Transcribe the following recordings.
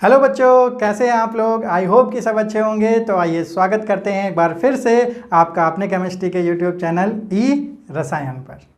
Hello बच्चों, कैसे हैं आप लोग। आई होप कि सब अच्छे होंगे। तो आइए स्वागत करते हैं एक बार फिर से आपका अपने केमिस्ट्री के यूट्यूब चैनल ई रसायन पर।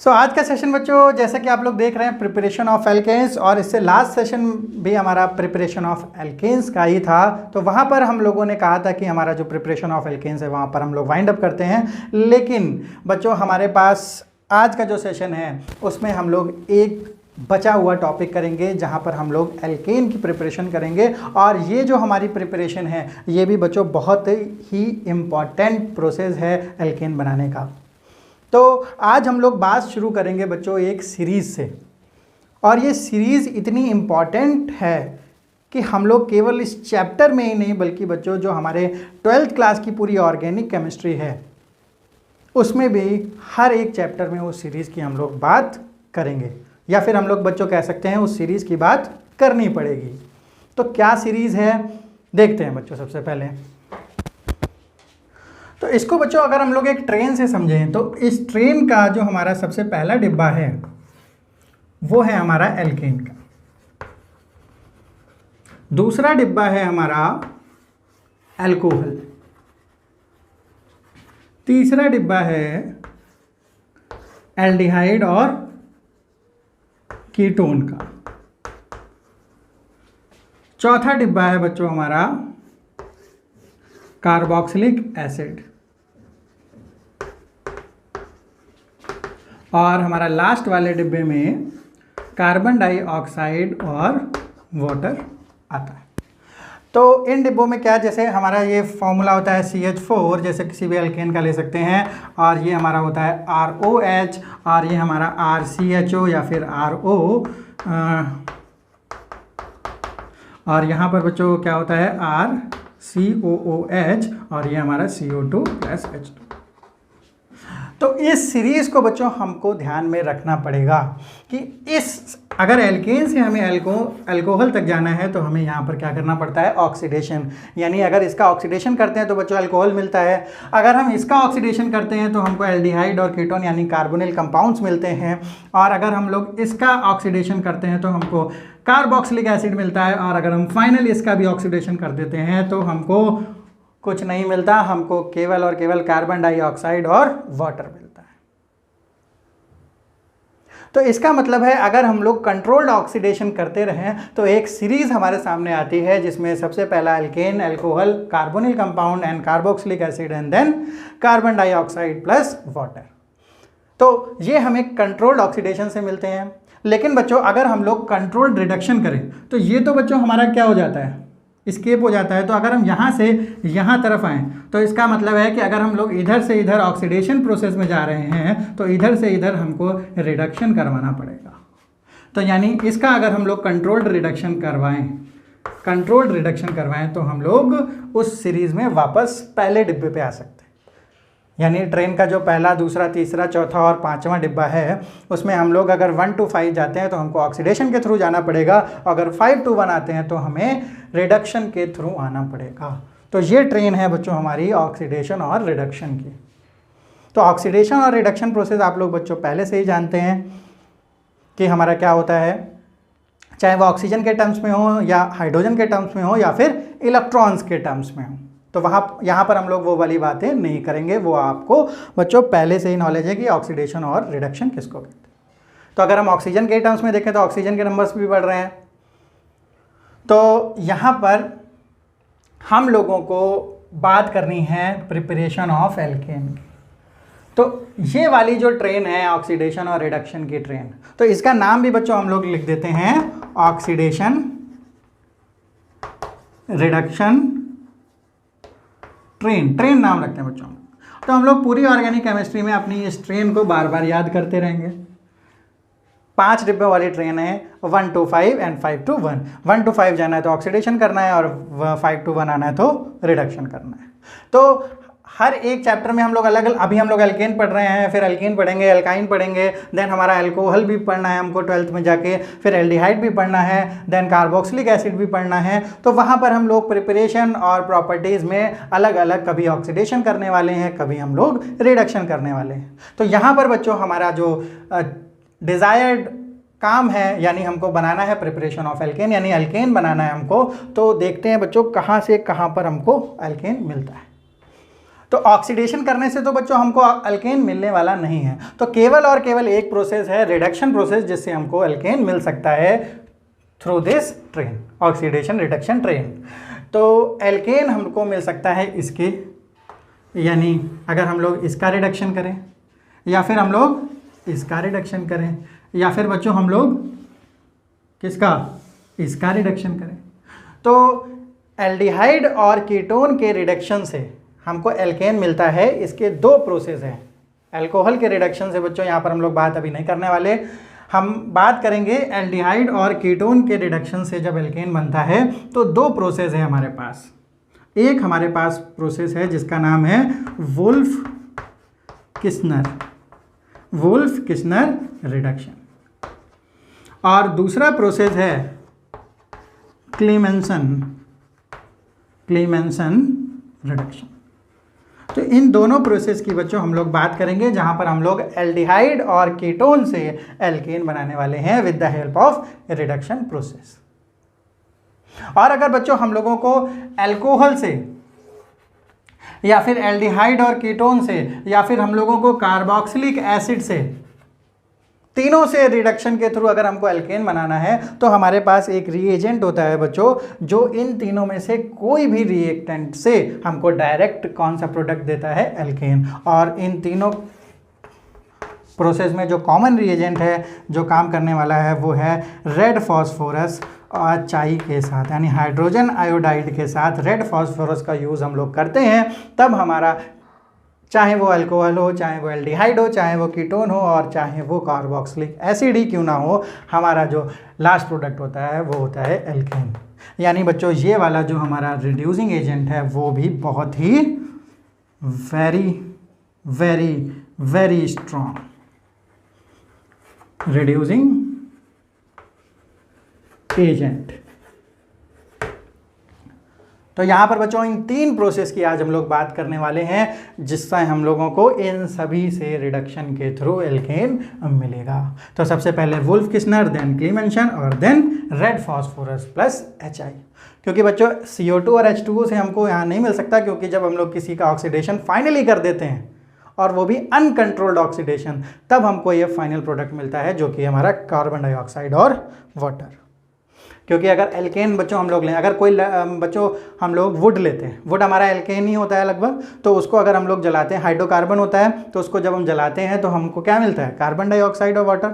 आज का सेशन बच्चों, जैसा कि आप लोग देख रहे हैं, प्रिपरेशन ऑफ एल्केन्स, और इससे लास्ट सेशन भी हमारा प्रिपरेशन ऑफ एल्केन्स का ही था। तो वहाँ पर हम लोगों ने कहा था कि हमारा जो प्रिपरेशन ऑफ एल्केन्स है वहाँ पर हम लोग वाइंड अप करते हैं। लेकिन बच्चों, हमारे पास आज का जो सेशन है उसमें हम लोग एक बचा हुआ टॉपिक करेंगे जहाँ पर हम लोग एल्केन की प्रिपरेशन करेंगे। और ये जो हमारी प्रिपरेशन है ये भी बच्चों बहुत ही इम्पॉर्टेंट प्रोसेस है एल्केन बनाने का। तो आज हम लोग बात शुरू करेंगे बच्चों एक सीरीज़ से, और ये सीरीज़ इतनी इम्पॉर्टेंट है कि हम लोग केवल इस चैप्टर में ही नहीं बल्कि बच्चों जो हमारे 12th क्लास की पूरी ऑर्गेनिक केमिस्ट्री है उसमें भी हर एक चैप्टर में उस सीरीज़ की हम लोग बात करेंगे, या फिर हम लोग बच्चों कह सकते हैं उस सीरीज़ की बात करनी पड़ेगी। तो क्या सीरीज़ है देखते हैं बच्चों। सबसे पहले तो इसको बच्चों अगर हम लोग एक ट्रेन से समझें तो इस ट्रेन का जो हमारा सबसे पहला डिब्बा है वो है हमारा एल्केन का। दूसरा डिब्बा है हमारा अल्कोहल। तीसरा डिब्बा है एल्डिहाइड और कीटोन का। चौथा डिब्बा है बच्चों हमारा कार्बोक्सिलिक एसिड। और हमारा लास्ट वाले डिब्बे में कार्बन डाइऑक्साइड और वाटर आता है। तो इन डिब्बों में क्या, जैसे हमारा ये फॉर्मूला होता है CH4, जैसे किसी भी एल्केन का ले सकते हैं, और ये हमारा होता है ROH, और ये हमारा RCHO या फिर RO, और यहाँ पर बच्चों क्या होता है RCOOH, और ये हमारा CO2 + H2। तो इस सीरीज़ को बच्चों हमको ध्यान में रखना पड़ेगा कि इस अगर एल्केन से हमें अल्कोहल तक जाना है तो हमें यहाँ पर क्या करना पड़ता है, ऑक्सीडेशन। यानी अगर इसका ऑक्सीडेशन करते हैं तो बच्चों अल्कोहल मिलता है, अगर हम इसका ऑक्सीडेशन करते हैं तो हमको एल्डिहाइड और कीटोन यानी कार्बोनिल कंपाउंड्स मिलते हैं, और अगर हम लोग इसका ऑक्सीडेशन करते हैं तो हमको कार्बोक्सिलिक एसिड मिलता है, और अगर हम फाइनली इसका भी ऑक्सीडेशन कर देते हैं तो हमको कुछ नहीं मिलता, हमको केवल और केवल कार्बन डाइऑक्साइड और वाटर मिलता है। तो इसका मतलब है अगर हम लोग कंट्रोल्ड ऑक्सीडेशन करते रहें तो एक सीरीज हमारे सामने आती है जिसमें सबसे पहला alkene, alcohol, carbonyl compound and carboxylic acid and then carbon dioxide plus water. तो ये हमें कंट्रोल्ड ऑक्सीडेशन से मिलते हैं। लेकिन बच्चों अगर हम लोग कंट्रोल्ड रिडक्शन करें तो ये तो बच्चों हमारा क्या हो जाता है, स्केप हो जाता है। तो अगर हम यहाँ से यहाँ तरफ आएँ तो इसका मतलब है कि अगर हम लोग इधर से इधर ऑक्सीडेशन प्रोसेस में जा रहे हैं तो इधर से इधर हमको रिडक्शन करवाना पड़ेगा। तो यानी इसका अगर हम लोग कंट्रोल्ड रिडक्शन करवाएं तो हम लोग उस सीरीज़ में वापस पहले डिब्बे पे आ सकते हैं। यानी ट्रेन का जो पहला, दूसरा, तीसरा, चौथा और पांचवा डिब्बा है उसमें हम लोग अगर 1 to 5 जाते हैं तो हमको ऑक्सीडेशन के थ्रू जाना पड़ेगा, अगर 5 to 1 आते हैं तो हमें रिडक्शन के थ्रू आना पड़ेगा। तो ये ट्रेन है बच्चों हमारी ऑक्सीडेशन और रिडक्शन की। तो ऑक्सीडेशन और रिडक्शन प्रोसेस आप लोग बच्चों पहले से ही जानते हैं कि हमारा क्या होता है, चाहे वो ऑक्सीजन के टर्म्स में हो या हाइड्रोजन के टर्म्स में हो या फिर इलेक्ट्रॉन्स के टर्म्स में हो। तो यहाँ पर हम लोग वो वाली बातें नहीं करेंगे, वो आपको बच्चों पहले से ही नॉलेज है कि ऑक्सीडेशन और रिडक्शन किसको कहते हैं। तो अगर हम ऑक्सीजन के टर्म्स में देखें तो ऑक्सीजन के नंबर्स भी बढ़ रहे हैं। तो यहाँ पर हम लोगों को बात करनी है प्रिपरेशन ऑफ एल्केन की। तो ये वाली जो ट्रेन है ऑक्सीडेशन और रिडक्शन की ट्रेन, तो इसका नाम भी बच्चों हम लोग लिख देते हैं ऑक्सीडेशन रिडक्शन ट्रेन नाम रखते हैं बच्चों। तो हम लोग पूरी ऑर्गेनिक केमिस्ट्री में अपनी इस ट्रेन को बार बार याद करते रहेंगे। 5 डिब्बे वाली ट्रेन है, 1 to 5 एंड 5 to 1। 1 to 5 जाना है तो ऑक्सीडेशन करना है, और 5 to 1 आना है तो रिडक्शन करना है। तो हर एक चैप्टर में हम लोग अलग अलग, अभी हम लोग एल्केन पढ़ रहे हैं, फिर एल्केन पढ़ेंगे, एल्काइन पढ़ेंगे, देन हमारा एल्कोहल भी पढ़ना है हमको 12th में जाके, फिर एल्डिहाइड भी पढ़ना है, देन कार्बोक्सिलिक एसिड भी पढ़ना है। तो वहाँ पर हम लोग प्रिपरेशन और प्रॉपर्टीज़ में अलग अलग, कभी ऑक्सीडेशन करने वाले हैं, कभी हम लोग रिडक्शन करने वाले हैं। तो यहाँ पर बच्चों हमारा जो डिज़ायर्ड काम है, यानी हमको बनाना है प्रिपरेशन ऑफ एल्केन, यानी एल्केन बनाना है हमको। तो देखते हैं बच्चों कहाँ से कहाँ पर हमको एल्केन मिलता है। तो ऑक्सीडेशन करने से तो बच्चों हमको एल्केन मिलने वाला नहीं है, तो केवल और केवल एक प्रोसेस है, रिडक्शन प्रोसेस, जिससे हमको एल्केन मिल सकता है through this train, oxidation reduction train. तो एल्केन हमको मिल सकता है इसके, यानी अगर हम लोग इसका रिडक्शन करें, या फिर हम लोग इसका रिडक्शन करें, या फिर बच्चों हम लोग किसका, इसका रिडक्शन करें। तो एल्डिहाइड और कीटोन के रिडक्शन से हमको एल्केन मिलता है। इसके दो प्रोसेस हैं। अल्कोहल के रिडक्शन से बच्चों यहाँ पर हम लोग बात अभी नहीं करने वाले, हम बात करेंगे एल्डिहाइड और कीटोन के रिडक्शन से जब एल्केन बनता है तो दो प्रोसेस है हमारे पास। एक हमारे पास प्रोसेस है जिसका नाम है वुल्फ किस्नर रिडक्शन, और दूसरा प्रोसेस है क्लीमेंसन रिडक्शन। तो इन दोनों प्रोसेस की बच्चों हम लोग बात करेंगे, जहां पर हम लोग एल्डिहाइड और कीटोन से एल्केन बनाने वाले हैं with the help of reduction process. और अगर बच्चों हम लोगों को अल्कोहल से, या फिर एल्डिहाइड और कीटोन से, या फिर हम लोगों को कार्बोक्सिलिक एसिड से, तीनों से रिडक्शन के थ्रू अगर हमको एल्केन बनाना है, तो हमारे पास एक रिएजेंट होता है बच्चों, जो इन तीनों में से कोई भी रिएक्टेंट से हमको डायरेक्ट कौन सा प्रोडक्ट देता है, एल्केन। और इन तीनों प्रोसेस में जो कॉमन रिएजेंट है जो काम करने वाला है वो है रेड फॉस्फोरस और चाई के साथ, यानी हाइड्रोजन आयोडाइड के साथ रेड फॉस्फोरस का यूज़ हम लोग करते हैं। तब हमारा, चाहे वो अल्कोहल हो, चाहे वो एल्डिहाइड हो, चाहे वो कीटोन हो, और चाहे वो कार्बोक्सिलिक एसिड ही क्यों ना हो, हमारा जो लास्ट प्रोडक्ट होता है वो होता है एल्केन। यानी बच्चों ये वाला जो हमारा रिड्यूसिंग एजेंट है वो भी बहुत ही वेरी स्ट्रॉन्ग रिड्यूसिंग एजेंट। तो यहाँ पर बच्चों इन तीन प्रोसेस की आज हम लोग बात करने वाले हैं, जिससे हम लोगों को इन सभी से रिडक्शन के थ्रू एल्केन मिलेगा। तो सबसे पहले वुल्फ किस्नर, देन क्लीमेंसन, और then red phosphorus plus HI। क्योंकि बच्चों CO2 और H2O से हमको यहाँ नहीं मिल सकता, क्योंकि जब हम लोग किसी का ऑक्सीडेशन फाइनली कर देते हैं, और वो भी अनकंट्रोल्ड ऑक्सीडेशन, तब हमको ये फाइनल प्रोडक्ट मिलता है जो कि हमारा कार्बन डाइऑक्साइड और वाटर। क्योंकि अगर एल्केन बच्चों हम लोग लें, अगर कोई बच्चों हम लोग वुड लेते हैं, वुड हमारा एल्केन ही होता है लगभग, तो उसको अगर हम लोग जलाते हैं, हाइड्रोकार्बन होता है, तो उसको जब हम जलाते हैं तो हमको क्या मिलता है, कार्बन डाइऑक्साइड और वाटर।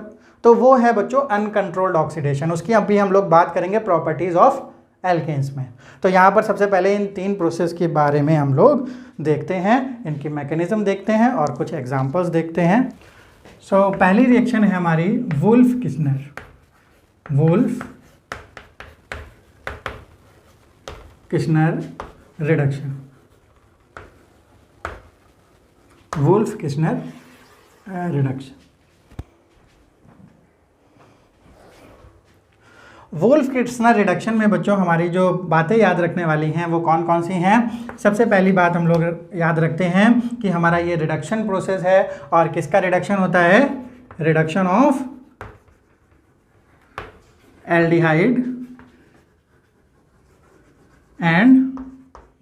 तो वो है बच्चों अनकंट्रोल्ड ऑक्सीडेशन। उसकी अभी हम लोग बात करेंगे प्रॉपर्टीज़ ऑफ एल्केन्स में। तो यहाँ पर सबसे पहले इन तीन प्रोसेस के बारे में हम लोग देखते हैं, इनकी मैकेनिज्म देखते हैं और कुछ एग्जांपल्स देखते हैं। सो पहली रिएक्शन है हमारी Wolff Kishner reduction. Wolff Kishner reduction. Wolff Kishner reduction में बच्चों हमारी जो बातें याद रखने वाली हैं वो कौन कौन सी हैं। सबसे पहली बात हम लोग याद रखते हैं कि हमारा ये रिडक्शन प्रोसेस है, और किसका रिडक्शन होता है, reduction of aldehyde and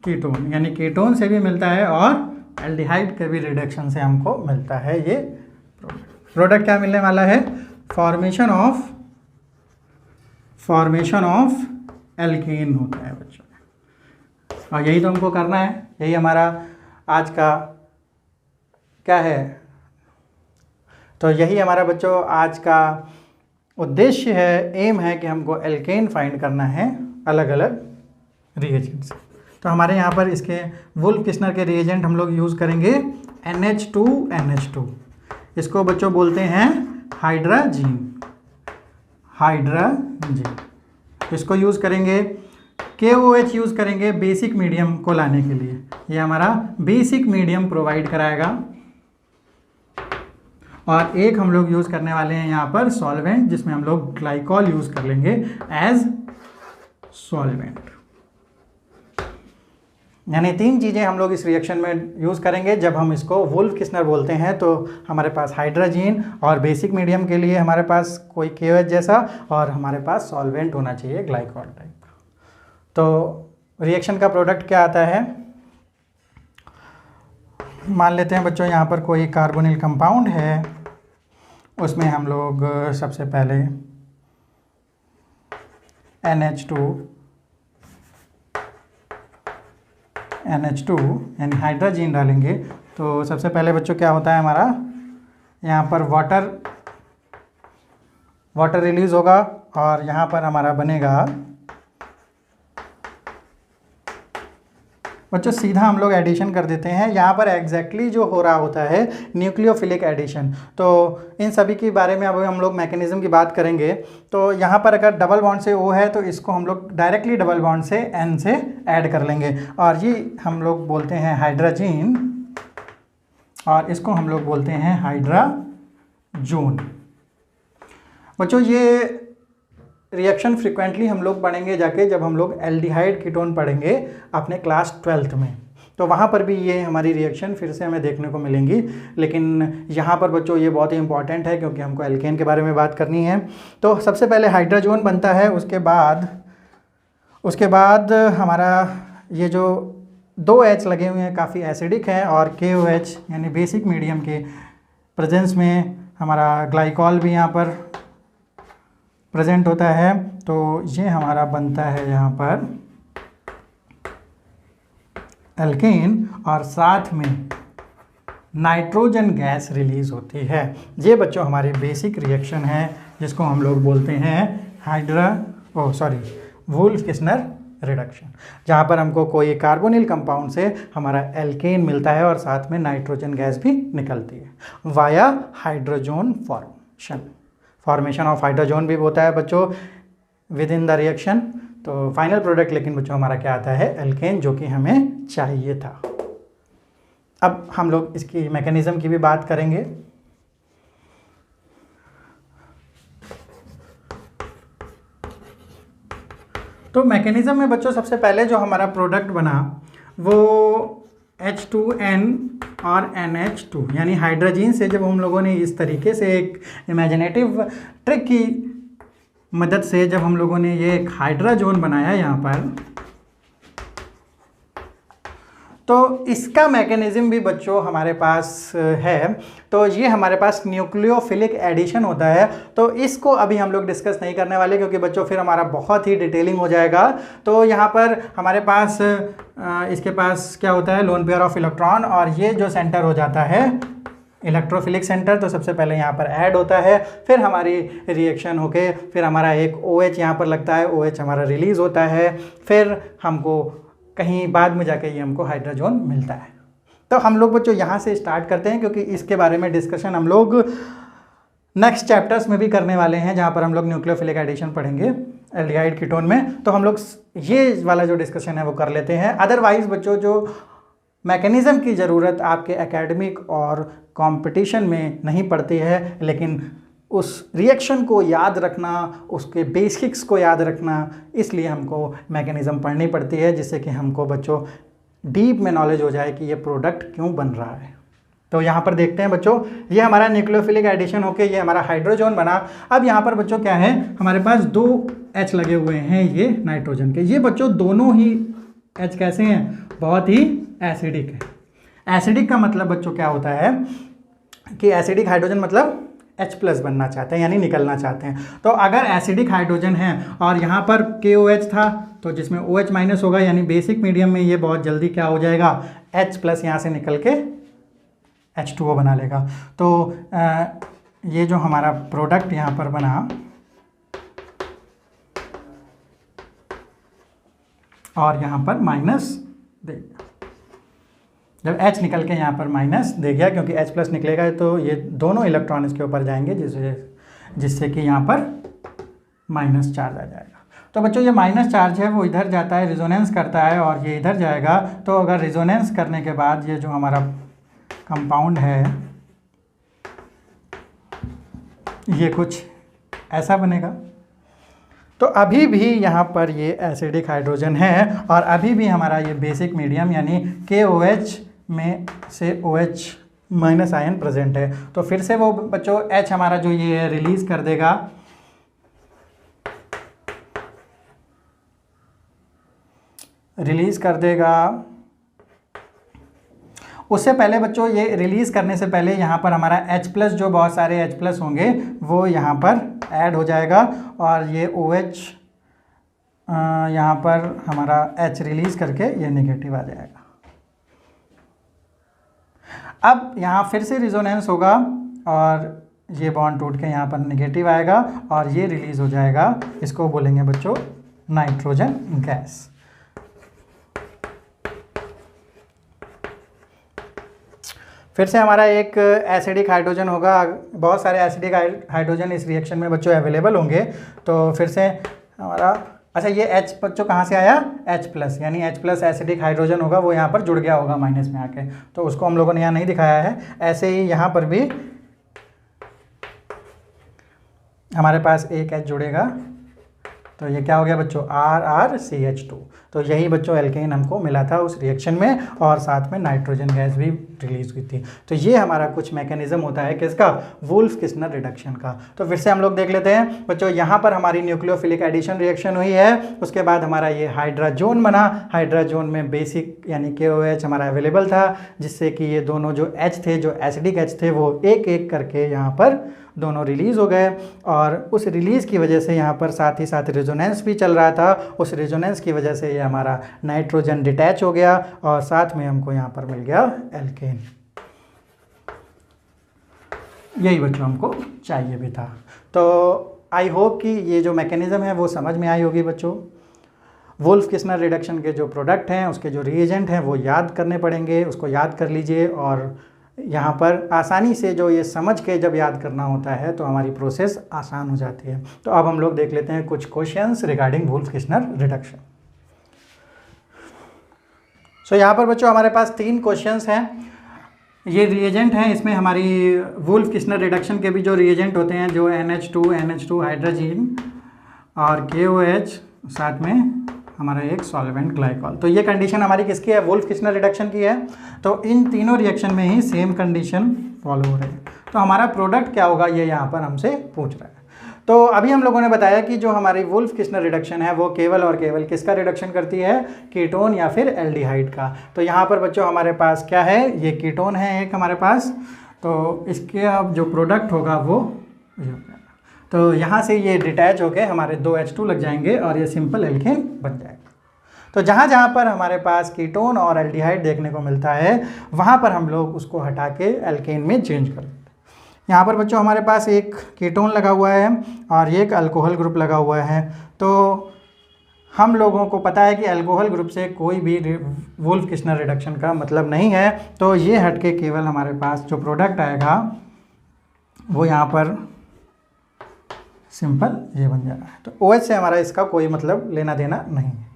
ketone, यानी कीटोन से भी मिलता है और एल्डिहाइड के भी रिडक्शन से हमको मिलता है। ये प्रोडक्ट क्या मिलने वाला है, फॉर्मेशन ऑफ एल्केन होता है बच्चों। और यही तो हमको करना है, यही हमारा आज का क्या है, तो यही हमारा बच्चों आज का उद्देश्य है, एम है कि हमको एल्केन फाइंड करना है अलग अलग रिएजेंट से। तो हमारे यहाँ पर इसके वुल्फ किस्नर के रिएजेंट हम लोग यूज़ करेंगे NH2NH2। इसको बच्चों बोलते हैं हाइड्राजीन। इसको यूज़ करेंगे KOH यूज़ करेंगे बेसिक मीडियम को लाने के लिए, ये हमारा बेसिक मीडियम प्रोवाइड कराएगा। और एक हम लोग यूज़ करने वाले हैं यहाँ पर सॉल्वेंट, जिसमें हम लोग ग्लाइकॉल यूज़ कर लेंगे एज सॉल्वेंट। यानी 3 चीज़ें हम लोग इस रिएक्शन में यूज़ करेंगे। जब हम इसको वुल्फ-किस्नर बोलते हैं तो हमारे पास हाइड्रोजन, और बेसिक मीडियम के लिए हमारे पास कोई KOH जैसा, और हमारे पास सॉल्वेंट होना चाहिए ग्लाइकॉल टाइप का। तो रिएक्शन का प्रोडक्ट क्या आता है, मान लेते हैं बच्चों यहाँ पर कोई कार्बोनिल कंपाउंड है, उसमें हम लोग सबसे पहले NH2 यानी हाइड्रोजन डालेंगे। तो सबसे पहले बच्चों क्या होता है हमारा, यहाँ पर वाटर रिलीज होगा, और यहाँ पर हमारा बनेगा बच्चों, सीधा हम लोग एडिशन कर देते हैं। यहाँ पर एग्जैक्टली जो हो रहा होता है न्यूक्लियोफिलिक एडिशन। तो इन सभी के बारे में अब हम लोग मैकेनिज्म की बात करेंगे। तो यहाँ पर अगर डबल बॉन्ड से O है तो इसको हम लोग डायरेक्टली डबल बॉन्ड से N से ऐड कर लेंगे, और ये हम लोग बोलते हैं हाइड्रोजन, और इसको हम लोग बोलते हैं हाइड्राजोन। बच्चों ये रिएक्शन फ्रिक्वेंटली हम लोग पढ़ेंगे जाके, जब हम लोग एल्डिहाइड कीटोन पढ़ेंगे अपने क्लास 12th में, तो वहाँ पर भी ये हमारी रिएक्शन फिर से हमें देखने को मिलेंगी। लेकिन यहाँ पर बच्चों ये बहुत ही इंपॉर्टेंट है, क्योंकि हमको एल्केन के बारे में बात करनी है। तो सबसे पहले हाइड्रोजन बनता है, उसके बाद हमारा ये जो 2 H लगे हुए हैं काफ़ी एसिडिक हैं, और KOH यानी बेसिक मीडियम के प्रेजेंस में हमारा ग्लाइकॉल भी यहाँ पर प्रेजेंट होता है। तो ये हमारा बनता है यहाँ पर एल्केन, और साथ में नाइट्रोजन गैस रिलीज होती है। ये बच्चों हमारी बेसिक रिएक्शन है, जिसको हम लोग बोलते हैं वुल्फ-किस्नर रिडक्शन, जहाँ पर हमको कोई कार्बोनिल कंपाउंड से हमारा एल्केन मिलता है, और साथ में नाइट्रोजन गैस भी निकलती है via hydrogen formation of hydrogen भी होता है बच्चों विद इन द रिएक्शन। तो फाइनल प्रोडक्ट लेकिन बच्चों हमारा क्या आता है, एल्केन, जो कि हमें चाहिए था। अब हम लोग इसकी मैकेनिज्म की भी बात करेंगे। तो मैकेनिज्म में बच्चों सबसे पहले जो हमारा प्रोडक्ट बना वो H2N और NH2 यानी हाइड्रोजन से, जब हम लोगों ने इस तरीके से एक इमेजिनेटिव ट्रिक की मदद से जब हम लोगों ने ये एक हाइड्रोजन बनाया यहाँ पर, तो इसका मैकेनिज्म भी बच्चों हमारे पास है। तो ये हमारे पास न्यूक्लियोफिलिक एडिशन होता है। तो इसको अभी हम लोग डिस्कस नहीं करने वाले, क्योंकि बच्चों फिर हमारा बहुत ही डिटेलिंग हो जाएगा। तो यहाँ पर हमारे पास इसके पास क्या होता है, लोन पेयर ऑफ इलेक्ट्रॉन, और ये जो सेंटर हो जाता है इलेक्ट्रोफिलिक सेंटर। तो सबसे पहले यहाँ पर ऐड होता है, फिर हमारी रिएक्शन होके फिर हमारा एक OH यहाँ पर लगता है, OH हमारा रिलीज़ होता है, फिर हमको कहीं बाद में जाके ये हमको हाइड्रोजन मिलता है। तो हम लोग बच्चों यहाँ से स्टार्ट करते हैं, क्योंकि इसके बारे में डिस्कशन हम लोग नेक्स्ट चैप्टर्स में भी करने वाले हैं, जहाँ पर हम लोग न्यूक्लियोफिलिक एडिशन पढ़ेंगे एल्डिहाइड कीटोन में। तो हम लोग ये वाला जो डिस्कशन है वो कर लेते हैं। अदरवाइज बच्चों जो मैकेनिज़्म की ज़रूरत आपके एकेडमिक और कंपटीशन में नहीं पड़ती है, लेकिन उस रिएक्शन को याद रखना, उसके बेसिक्स को याद रखना, इसलिए हमको मैकेनिज़्म पढ़नी पड़ती है, जिससे कि हमको बच्चों डीप में नॉलेज हो जाए कि ये प्रोडक्ट क्यों बन रहा है। तो यहाँ पर देखते हैं बच्चों, ये हमारा न्यूक्लियोफिलिक एडिशन होके ये हमारा हाइड्रोजन बना। अब यहाँ पर बच्चों क्या है, हमारे पास 2 H लगे हुए हैं ये नाइट्रोजन के। ये बच्चों दोनों ही H कैसे हैं, बहुत ही एसिडिक है। एसिडिक का मतलब बच्चों क्या होता है कि एसिडिक हाइड्रोजन मतलब H+ बनना चाहते हैं, यानी निकलना चाहते हैं। तो अगर एसिडिक हाइड्रोजन है और यहाँ पर KOH था, तो जिसमें OH- होगा, यानी बेसिक मीडियम में ये बहुत जल्दी क्या हो जाएगा, H+ यहाँ से निकल के H2O बना लेगा। तो ये जो हमारा प्रोडक्ट यहाँ पर बना, और यहाँ पर माइनस दे गया, जब H निकल के यहाँ पर माइनस दे गया, क्योंकि H+ निकलेगा तो ये दोनों इलेक्ट्रॉन इसके ऊपर जाएंगे, जिससे कि यहाँ पर माइनस चार्ज आ जाएगा। तो तो बच्चों ये माइनस चार्ज है वो इधर जाता है, रिजोनेंस करता है और ये इधर जाएगा। तो अगर रिजोनेंस करने के बाद ये जो हमारा कंपाउंड है ये कुछ ऐसा बनेगा। तो अभी भी यहाँ पर ये एसिडिक हाइड्रोजन है और अभी भी हमारा ये बेसिक मीडियम यानी KOH में से OH माइनस आयन प्रेजेंट है। तो फिर से वो बच्चों H हमारा जो ये रिलीज कर देगा, उससे पहले बच्चों ये रिलीज करने से पहले यहाँ पर हमारा H+ जो बहुत सारे H+ होंगे वो यहाँ पर ऐड हो जाएगा और ये OH यहाँ पर हमारा H रिलीज करके ये नेगेटिव आ जाएगा। अब यहाँ फिर से रिजोनेंस होगा और ये बॉन्ड टूट के यहाँ पर नेगेटिव आएगा और ये रिलीज हो जाएगा। इसको बोलेंगे बच्चों नाइट्रोजन गैस। फिर से हमारा एक एसिडिक हाइड्रोजन होगा, बहुत सारे एसिडिक हाइड्रोजन इस रिएक्शन में बच्चों अवेलेबल होंगे। तो फिर से हमारा अच्छा ये H बच्चों कहाँ से आया, H+, यानी H+ एसिडिक हाइड्रोजन होगा वो यहाँ पर जुड़ गया होगा माइनस में आके, तो उसको हम लोगों ने यहाँ नहीं दिखाया है। ऐसे ही यहाँ पर भी हमारे पास एक H जुड़ेगा, तो ये क्या हो गया बच्चों RrCH2। तो यही बच्चों एल्केन हमको मिला था उस रिएक्शन में और साथ में नाइट्रोजन गैस भी रिलीज हुई थी। तो ये हमारा कुछ मैकेनिज्म होता है किसका, वुल्फ किस्नर रिडक्शन का। तो फिर से हम लोग देख लेते हैं बच्चों, यहाँ पर हमारी न्यूक्लियोफिलिक एडिशन रिएक्शन हुई है, उसके बाद हमारा ये हाइड्राजोन बना। हाइड्राजोन में बेसिक यानी KOH हमारा अवेलेबल था, जिससे कि ये दोनों जो H थे, जो एसिडिक H थे, वो एक एक करके यहाँ पर दोनों रिलीज़ हो गए और उस रिलीज़ की वजह से यहाँ पर साथ ही साथ रेजोनेंस भी चल रहा था। उस रेजोनेंस की वजह से ये हमारा नाइट्रोजन डिटैच हो गया और साथ में हमको यहाँ पर मिल गया एल्केन। यही बच्चों हमको चाहिए भी था। तो आई होप कि ये जो मैकेनिज़्म है वो समझ में आई होगी बच्चों। वुल्फ किस्नर रिडक्शन के जो प्रोडक्ट हैं, उसके जो रिएजेंट हैं वो याद करने पड़ेंगे, उसको याद कर लीजिए। और यहाँ पर आसानी से जो ये समझ के जब याद करना होता है तो हमारी प्रोसेस आसान हो जाती है। तो अब हम लोग देख लेते हैं कुछ questions regarding Wolff Kishner reduction. सो यहाँ पर बच्चों हमारे पास 3 क्वेश्चंस हैं। ये रिएजेंट हैं, इसमें हमारी वुल्फ किस्नर रिडक्शन के भी जो रिएजेंट होते हैं, जो NH2 हाइड्रोजन और KOH, साथ में हमारा एक सॉल्वेंट ग्लाइकॉल। तो ये कंडीशन हमारी किसकी है, वुल्फ किस्नर रिडक्शन की है। तो इन तीनों रिएक्शन में ही सेम कंडीशन फॉलो हो रही है। तो हमारा प्रोडक्ट क्या होगा ये यहाँ पर हमसे पूछ रहा है। तो अभी हम लोगों ने बताया कि जो हमारी वुल्फ किस्नर रिडक्शन है वो केवल और केवल किसका रिडक्शन करती है, कीटोन या फिर एल्डिहाइड का। तो यहाँ पर बच्चों हमारे पास क्या है, ये कीटोन है एक हमारे पास। तो इसके अब जो प्रोडक्ट होगा वो तो यहाँ से ये डिटैच होके हमारे 2 H2 लग जाएंगे और ये सिंपल एल्केन बन जाएगा। तो जहाँ जहाँ पर हमारे पास कीटोन और एल्डिहाइड देखने को मिलता है वहाँ पर हम लोग उसको हटा के एल्केन में चेंज कर देते हैं। यहाँ पर बच्चों हमारे पास एक कीटोन लगा हुआ है और एक अल्कोहल ग्रुप लगा हुआ है। तो हम लोगों को पता है कि अल्कोहल ग्रुप से कोई भी वुल्फ किस्नर रिडक्शन का मतलब नहीं है। तो ये हट के केवल हमारे पास जो प्रोडक्ट आएगा वो यहाँ पर सिंपल ये बन जा रहा है। तो OH से हमारा इसका कोई मतलब लेना देना नहीं है।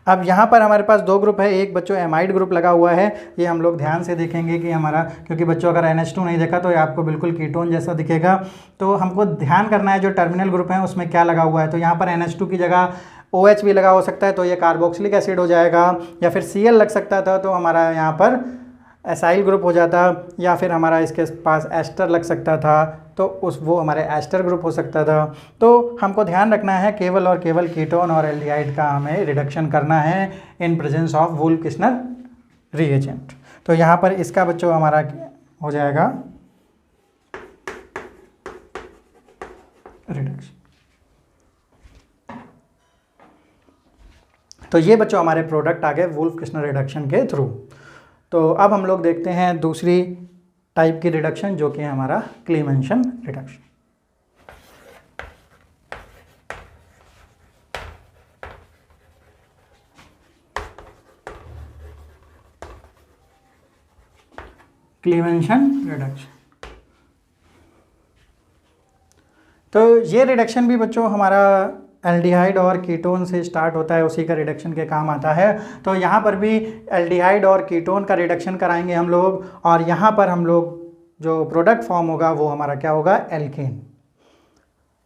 अब यहाँ पर हमारे पास 2 ग्रुप है, एक बच्चों एमाइड ग्रुप लगा हुआ है। ये हम लोग ध्यान से देखेंगे कि हमारा, क्योंकि बच्चों अगर NH2 नहीं देखा तो ये आपको बिल्कुल कीटोन जैसा दिखेगा। तो हमको ध्यान करना है जो टर्मिनल ग्रुप है उसमें क्या लगा हुआ है। तो यहाँ पर NH2 की जगह OH भी लगा हो सकता है, तो ये कार्बोक्सिलिक एसिड हो जाएगा, या फिर Cl लग सकता था तो हमारा यहाँ पर एसाइल ग्रुप हो जाता, या फिर हमारा इसके पास एस्टर लग सकता था तो वो हमारे एस्टर ग्रुप हो सकता था। तो हमको ध्यान रखना है केवल और केवल कीटोन और एल्डिहाइड का हमें रिडक्शन करना है in presence of Wolff Kishner reagent. तो यहाँ पर इसका बच्चों हमारा हो जाएगा रिडक्शन। तो ये बच्चों हमारे प्रोडक्ट आ गए वुल्फ किस्नर रिडक्शन के थ्रू। तो अब हम लोग देखते हैं दूसरी टाइप की रिडक्शन जो कि हमारा क्लीमेंशन रिडक्शन। क्लीमेंशन रिडक्शन, तो ये रिडक्शन भी बच्चों हमारा एल्डिहाइड और कीटोन से स्टार्ट होता है, उसी का रिडक्शन के काम आता है। तो यहाँ पर भी एल्डिहाइड और कीटोन का रिडक्शन कराएंगे हम लोग, और यहाँ पर हम लोग जो प्रोडक्ट फॉर्म होगा वो हमारा क्या होगा, एल्केन।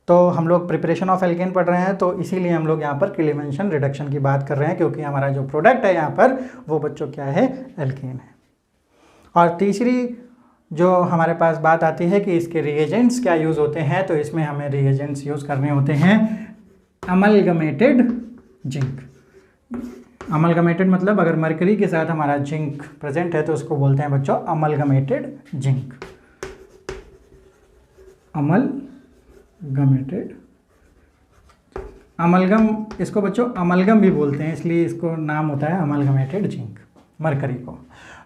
तो हम लोग प्रिपरेशन ऑफ एल्केन पढ़ रहे हैं, तो इसीलिए हम लोग यहाँ पर क्लीवेंशन रिडक्शन की बात कर रहे हैं, क्योंकि हमारा जो प्रोडक्ट है यहाँ पर वो बच्चों क्या है, एल्केन है। और तीसरी जो हमारे पास बात आती है कि इसके रिएजेंट्स क्या यूज़ होते हैं, तो इसमें हमें रिएजेंट्स यूज़ करने होते हैं अमलगमेटेड जिंक। अमलगमेटेड मतलब अगर मरकरी के साथ हमारा जिंक प्रेजेंट है तो उसको बोलते हैं बच्चों अमलगमेटेड जिंक। अमलगमेटेड, अमलगम, इसको बच्चों अमलगम भी बोलते हैं, इसलिए इसको नाम होता है अमलगमेटेड जिंक, मरकरी को।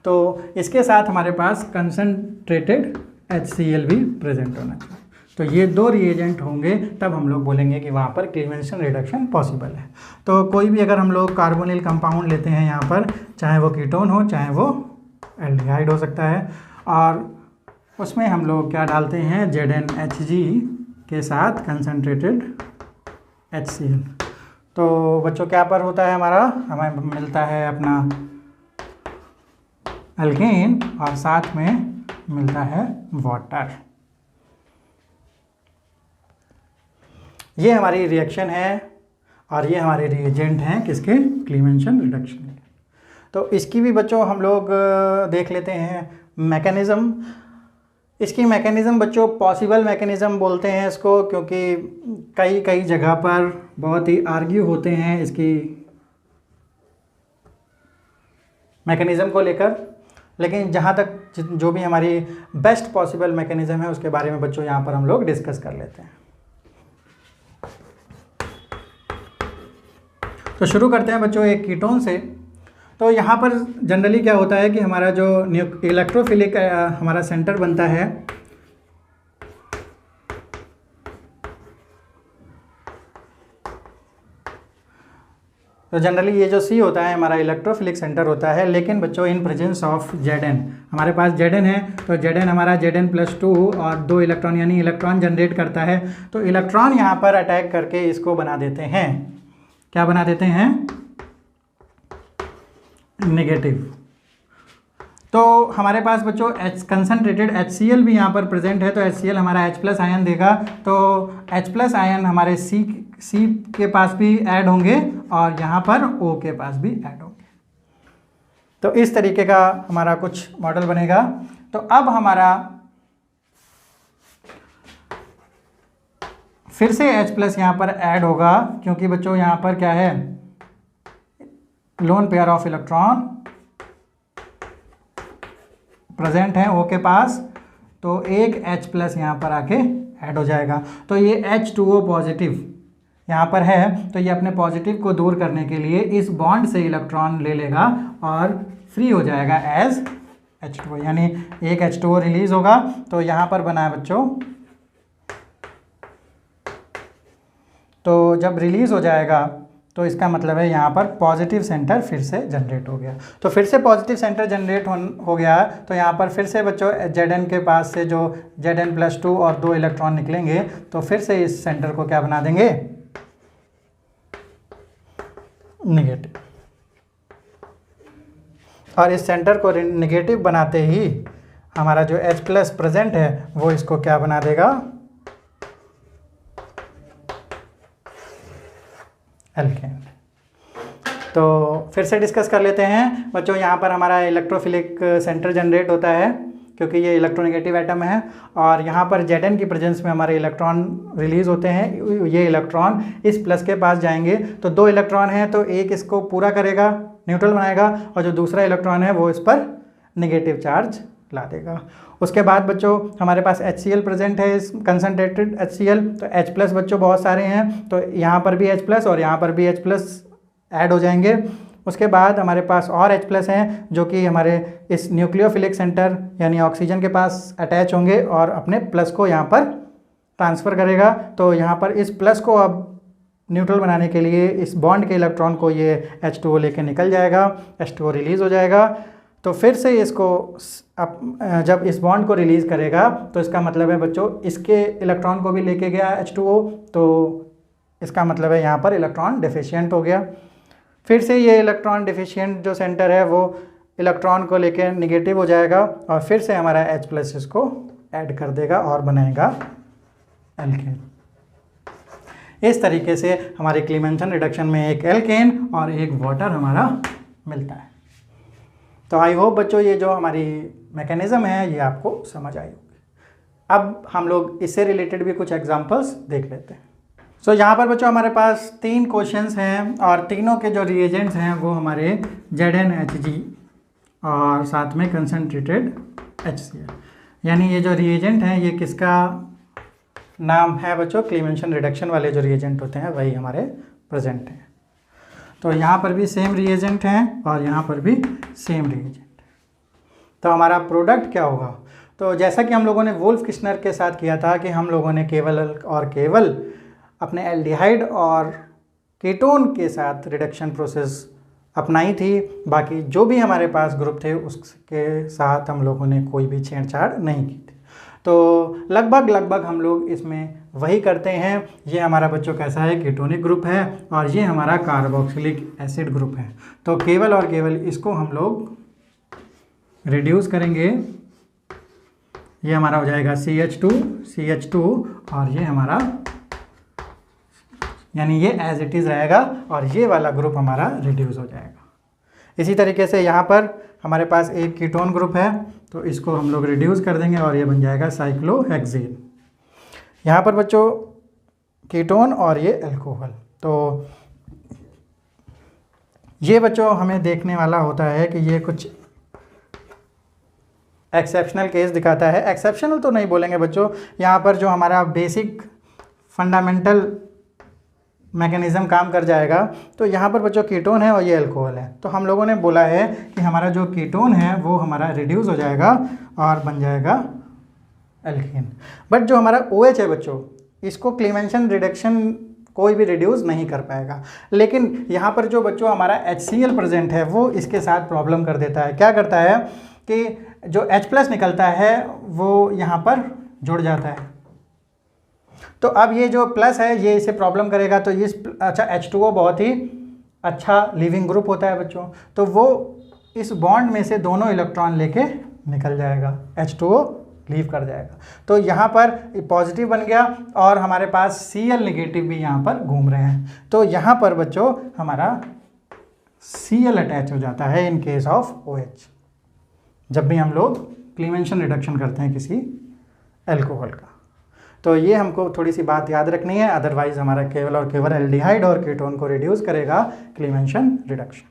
तो इसके साथ हमारे पास कंसनट्रेटेड HCl भी प्रेजेंट होना चाहिए। तो ये दो रिएजेंट होंगे तब हम लोग बोलेंगे कि वहाँ पर क्लीवेंशन रिडक्शन पॉसिबल है। तो कोई भी अगर हम लोग कार्बोनिल कंपाउंड लेते हैं यहाँ पर, चाहे वो कीटोन हो चाहे वो एल्डिहाइड हो सकता है, और उसमें हम लोग क्या डालते हैं, ZnHg के साथ कंसनट्रेटेड HCl। तो बच्चों क्या पर होता है हमारा, हमें मिलता है अपना एल्केन और साथ में मिलता है वाटर। ये हमारी रिएक्शन है और ये हमारे रिएजेंट हैं किसके, क्लीवेंशन रिडक्शन के। तो इसकी भी बच्चों हम लोग देख लेते हैं मैकेनिज़्म। इसकी मैकेनिज़्म बच्चों पॉसिबल मैकेनिज़्म बोलते हैं इसको, क्योंकि कई जगह पर बहुत ही आर्ग्यू होते हैं इसकी मैकेनिज़्म को लेकर, लेकिन जहाँ तक जो भी हमारी बेस्ट पॉसिबल मैकेनिज़्म है उसके बारे में बच्चों यहाँ पर हम लोग डिस्कस कर लेते हैं। तो शुरू करते हैं बच्चों एक कीटोन से। तो यहाँ पर जनरली क्या होता है कि हमारा जो इलेक्ट्रोफिलिक हमारा सेंटर बनता है, तो जनरली ये जो C होता है हमारा इलेक्ट्रोफिलिक सेंटर होता है, लेकिन बच्चों इन प्रेजेंस ऑफ Zn, हमारे पास Zn है तो Zn हमारा Zn+2 और 2 इलेक्ट्रॉन यानी इलेक्ट्रॉन जनरेट करता है। तो इलेक्ट्रॉन यहाँ पर अटैक करके इसको बना देते हैं, क्या बना देते हैं, नेगेटिव। तो हमारे पास बच्चों कंसनट्रेटेड HCl भी यहाँ पर प्रेजेंट है, तो HCl हमारा H+ आयन देगा, तो H+ आयन हमारे C के पास भी ऐड होंगे और यहाँ पर O के पास भी ऐड होंगे। तो इस तरीके का हमारा कुछ मॉडल बनेगा। तो अब हमारा फिर से H+ यहाँ पर ऐड होगा, क्योंकि बच्चों यहाँ पर क्या है, lone pair of electron present है O के पास, तो एक H+ यहाँ पर आके ऐड हो जाएगा। तो ये H2O पॉजिटिव यहाँ पर है, तो ये अपने पॉजिटिव को दूर करने के लिए इस बॉन्ड से इलेक्ट्रॉन ले लेगा और फ्री हो जाएगा एज H2O, यानी एक H2O रिलीज होगा। तो यहाँ पर बना है बच्चों, तो जब रिलीज हो जाएगा तो इसका मतलब है यहाँ पर पॉजिटिव सेंटर फिर से जनरेट हो गया। तो फिर से पॉजिटिव सेंटर जनरेट हो गया, तो यहाँ पर फिर से बच्चों Zn के पास से जो Zn+2 और 2 इलेक्ट्रॉन निकलेंगे, तो फिर से इस सेंटर को क्या बना देंगे, नेगेटिव। और इस सेंटर को नेगेटिव बनाते ही हमारा जो H+ प्रेजेंट है वो इसको क्या बना देगा, एल्केन। तो फिर से डिस्कस कर लेते हैं बच्चों। यहाँ पर हमारा इलेक्ट्रोफिलिक सेंटर जनरेट होता है क्योंकि ये इलेक्ट्रोनेगेटिव एटम है, और यहाँ पर Zn की प्रेजेंस में हमारे इलेक्ट्रॉन रिलीज होते हैं। ये इलेक्ट्रॉन इस प्लस के पास जाएंगे, तो 2 इलेक्ट्रॉन हैं, तो एक इसको पूरा करेगा, न्यूट्रल बनाएगा, और जो दूसरा इलेक्ट्रॉन है वो इस पर नेगेटिव चार्ज ला देगा। उसके बाद बच्चों हमारे पास HCl प्रेजेंट है, इस कंसनट्रेटेड HCl, तो H+ बच्चों बहुत सारे हैं, तो यहाँ पर भी H+ और यहाँ पर भी H+ ऐड हो जाएंगे। उसके बाद हमारे पास और H+ हैं जो कि हमारे इस न्यूक्लियोफिलिक सेंटर यानी ऑक्सीजन के पास अटैच होंगे और अपने प्लस को यहाँ पर ट्रांसफ़र करेगा। तो यहाँ पर इस प्लस को अब न्यूट्रल बनाने के लिए इस बॉन्ड के इलेक्ट्रॉन को ये H2O लेके निकल जाएगा, H2O रिलीज़ हो जाएगा। तो फिर से इसको जब इस बॉन्ड को रिलीज़ करेगा तो इसका मतलब है बच्चों इसके इलेक्ट्रॉन को भी लेके गया H2O, तो इसका मतलब है यहाँ पर इलेक्ट्रॉन डिफिशिएंट हो गया। फिर से ये इलेक्ट्रॉन डिफिशिएंट जो सेंटर है वो इलेक्ट्रॉन को लेकर निगेटिव हो जाएगा और फिर से हमारा H+ इसको ऐड कर देगा और बनाएगा एल्केन। इस तरीके से हमारे क्लीमेंसन रिडक्शन में एक एल्केन और एक वाटर हमारा मिलता है। तो आई होप बच्चों ये जो हमारी मैकेनिज्म है ये आपको समझ आई होगी। अब हम लोग इससे रिलेटेड भी कुछ एग्जांपल्स देख लेते हैं। सो यहाँ पर बच्चों हमारे पास 3 क्वेश्चंस हैं और तीनों के जो रिएजेंट्स हैं वो हमारे ZnHg और साथ में कंसनट्रेटेड HCl, यानी ये जो रिएजेंट हैं ये किसका नाम है बच्चों? क्लीमेंसन रिडक्शन वाले जो रिएजेंट होते हैं वही हमारे प्रेजेंट हैं। तो यहाँ पर भी सेम रिएजेंट हैं और यहाँ पर भी सेम रिएजेंट। तो हमारा प्रोडक्ट क्या होगा? तो जैसा कि हम लोगों ने वुल्फ किश्नर के साथ किया था कि हम लोगों ने केवल और केवल अपने एल्डिहाइड और कीटोन के साथ रिडक्शन प्रोसेस अपनाई थी, बाकी जो भी हमारे पास ग्रुप थे उसके साथ हम लोगों ने कोई भी छेड़छाड़ नहीं की थी। तो लगभग हम लोग इसमें वही करते हैं। ये हमारा बच्चों कैसा है? कीटोनिक ग्रुप है और ये हमारा कार्बोक्सिलिक एसिड ग्रुप है। तो केवल और केवल इसको हम लोग रिड्यूस करेंगे। ये हमारा हो जाएगा CH2 और ये हमारा, यानी ये एज इट इज़ रहेगा और ये वाला ग्रुप हमारा रिड्यूस हो जाएगा। इसी तरीके से यहाँ पर हमारे पास एक कीटोन ग्रुप है तो इसको हम लोग रिड्यूस कर देंगे और ये बन जाएगा साइक्लोहेक्सेन। यहाँ पर बच्चों कीटोन और ये अल्कोहल। तो ये बच्चों हमें देखने वाला होता है कि ये कुछ एक्सेप्शनल केस दिखाता है। एक्सेप्शनल तो नहीं बोलेंगे बच्चों, यहाँ पर जो हमारा बेसिक फंडामेंटल मैकेनिज़्म काम कर जाएगा। तो यहाँ पर बच्चों कीटोन है और ये अल्कोहल है। तो हम लोगों ने बोला है कि हमारा जो कीटोन है वो हमारा रिड्यूस हो जाएगा और बन जाएगा एल्कीन। बट जो हमारा OH है बच्चों, इसको क्लीमेंसन रिडक्शन कोई भी रिड्यूस नहीं कर पाएगा। लेकिन यहाँ पर जो बच्चों हमारा HCl प्रेजेंट है वो इसके साथ प्रॉब्लम कर देता है। क्या करता है कि जो H+ निकलता है वो यहाँ पर जुड़ जाता है। तो अब ये जो प्लस है ये इसे प्रॉब्लम करेगा। तो इस H2O बहुत ही अच्छा लिविंग ग्रुप होता है बच्चों, तो वो इस बॉन्ड में से दोनों इलेक्ट्रॉन लेके निकल जाएगा, H2O लीव कर जाएगा। तो यहाँ पर पॉजिटिव बन गया और हमारे पास Cl नेगेटिव भी यहाँ पर घूम रहे हैं। तो यहाँ पर बच्चों हमारा Cl अटैच हो जाता है इन केस ऑफ OH, जब भी हम लोग क्लीमेंसन रिडक्शन करते हैं किसी एल्कोहल का। तो ये हमको थोड़ी सी बात याद रखनी है, अदरवाइज हमारा केवल और केवल एल्डिहाइड और कीटोन को रिड्यूस करेगा क्लीमेंसन रिडक्शन।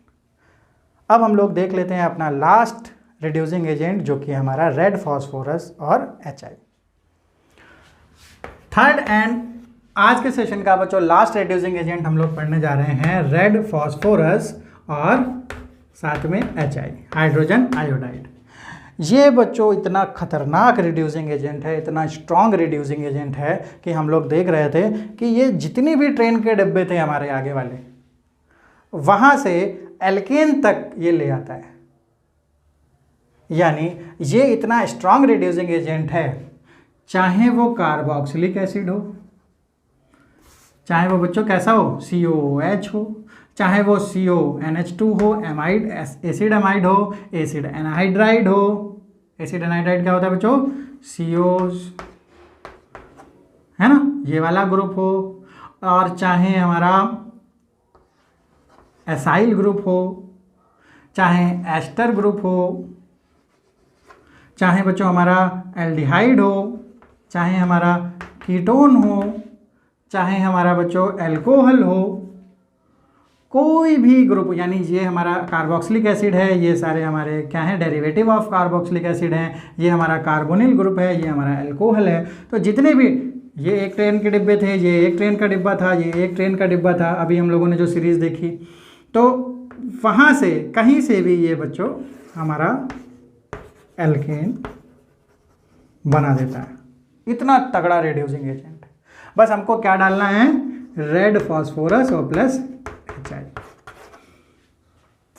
अब हम लोग देख लेते हैं अपना लास्ट रिड्यूसिंग एजेंट जो कि हमारा रेड फॉस्फोरस और HI। थर्ड एंड आज के सेशन का बच्चों लास्ट रिड्यूसिंग एजेंट हम लोग पढ़ने जा रहे हैं रेड फॉस्फोरस और साथ में HI, हाइड्रोजन आयोडाइड। ये बच्चों इतना खतरनाक रिड्यूसिंग एजेंट है, इतना स्ट्रॉन्ग रिड्यूसिंग एजेंट है कि हम लोग देख रहे थे कि ये जितनी भी ट्रेन के डब्बे थे हमारे आगे वाले, वहाँ से एल्केन तक ये ले आता है। यानी ये इतना स्ट्रॉन्ग रिड्यूसिंग एजेंट है, चाहे वो कार्बोक्सिलिक एसिड हो, चाहे वो बच्चों कैसा हो COOH हो, चाहे वो CONH2 हो, एमाइड एसिड एमाइड हो, एसिड एनहाइड्राइड हो। एसिड एनहाइड्राइड क्या होता है बच्चों? CO है ना, ये वाला ग्रुप हो, और चाहे हमारा एसाइल ग्रुप हो, चाहे एस्टर ग्रुप हो, चाहे बच्चों हमारा एल्डिहाइड हो, चाहे हमारा कीटोन हो, चाहे हमारा बच्चों एल्कोहल हो, कोई भी ग्रुप, यानी ये हमारा कार्बोक्सिलिक एसिड है, ये सारे हमारे क्या हैं? डेरिवेटिव ऑफ कार्बोक्सिलिक एसिड हैं। ये हमारा कार्बोनिल ग्रुप है, ये हमारा एल्कोहल है। तो जितने भी ये एक ट्रेन के डिब्बे थे, ये एक ट्रेन का डिब्बा था, ये एक ट्रेन का डिब्बा था, अभी हम लोगों ने जो सीरीज़ देखी, तो वहाँ से कहीं से भी ये बच्चों हमारा एल्केन बना देता है। इतना तगड़ा रिड्यूसिंग एजेंट है। बस हमको क्या डालना है? रेड फॉस्फोरस और प्लस HI।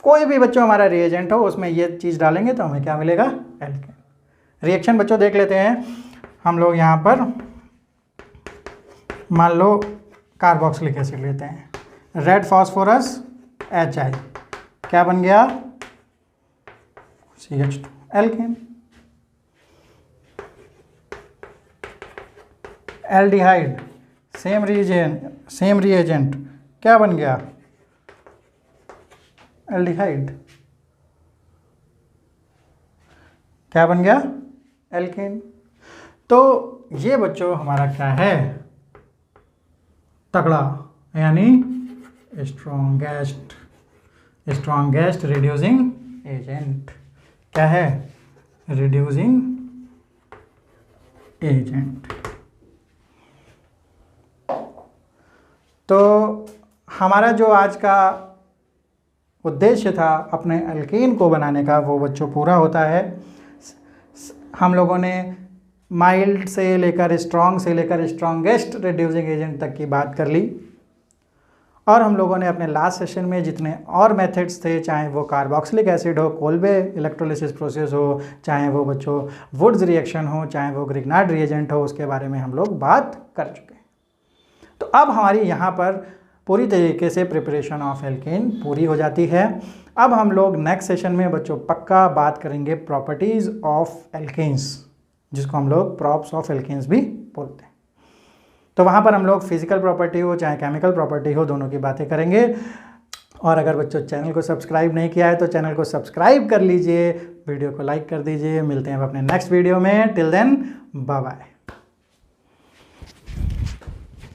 कोई भी बच्चों हमारा रिएजेंट हो उसमें ये चीज़ डालेंगे तो हमें क्या मिलेगा? एल्केन। रिएक्शन बच्चों देख लेते हैं हम लोग। यहाँ पर मान लो कार्बोक्सिलिक एसिड लेते हैं, रेड फास्फोरस HI, क्या बन गया? CH2, alkene. Aldehyde, same reagent, क्या बन गया? एल्डिहाइड, क्या बन गया? एल्केन। तो ये बच्चों हमारा क्या है? तगड़ा, यानी स्ट्रॉन्गेस्ट रिड्यूसिंग एजेंट। क्या है? Reducing agent. तो हमारा जो आज का उद्देश्य था अपने अल्कीन को बनाने का, वो बच्चों पूरा होता है। हम लोगों ने माइल्ड से लेकर स्ट्रॉन्ग से लेकर स्ट्रॉन्गेस्ट रिड्यूसिंग एजेंट तक की बात कर ली, और हम लोगों ने अपने लास्ट सेशन में जितने और मेथड्स थे, चाहे वो कार्बोक्सिलिक एसिड हो, कोल्बे इलेक्ट्रोलिसिस प्रोसेस हो, चाहे वो बच्चों वुड्स रिएक्शन हो, चाहे वो ग्रिग्नार्ड रिएजेंट हो, उसके बारे में हम लोग बात कर चुके हैं। तो अब हमारी यहाँ पर पूरी तरीके से प्रिपरेशन ऑफ एल्केन पूरी हो जाती है। अब हम लोग नेक्स्ट सेशन में बच्चों पक्का बात करेंगे प्रॉपर्टीज़ ऑफ एल्केन्स, जिसको हम लोग प्रॉप्स ऑफ एल्केन्स भी बोलते हैं। तो वहाँ पर हम लोग फिजिकल प्रॉपर्टी हो चाहे केमिकल प्रॉपर्टी हो, दोनों की बातें करेंगे। और अगर बच्चों चैनल को सब्सक्राइब नहीं किया है तो चैनल को सब्सक्राइब कर लीजिए, वीडियो को लाइक कर दीजिए। मिलते हैं अपने नेक्स्ट वीडियो में। Till then bye bye.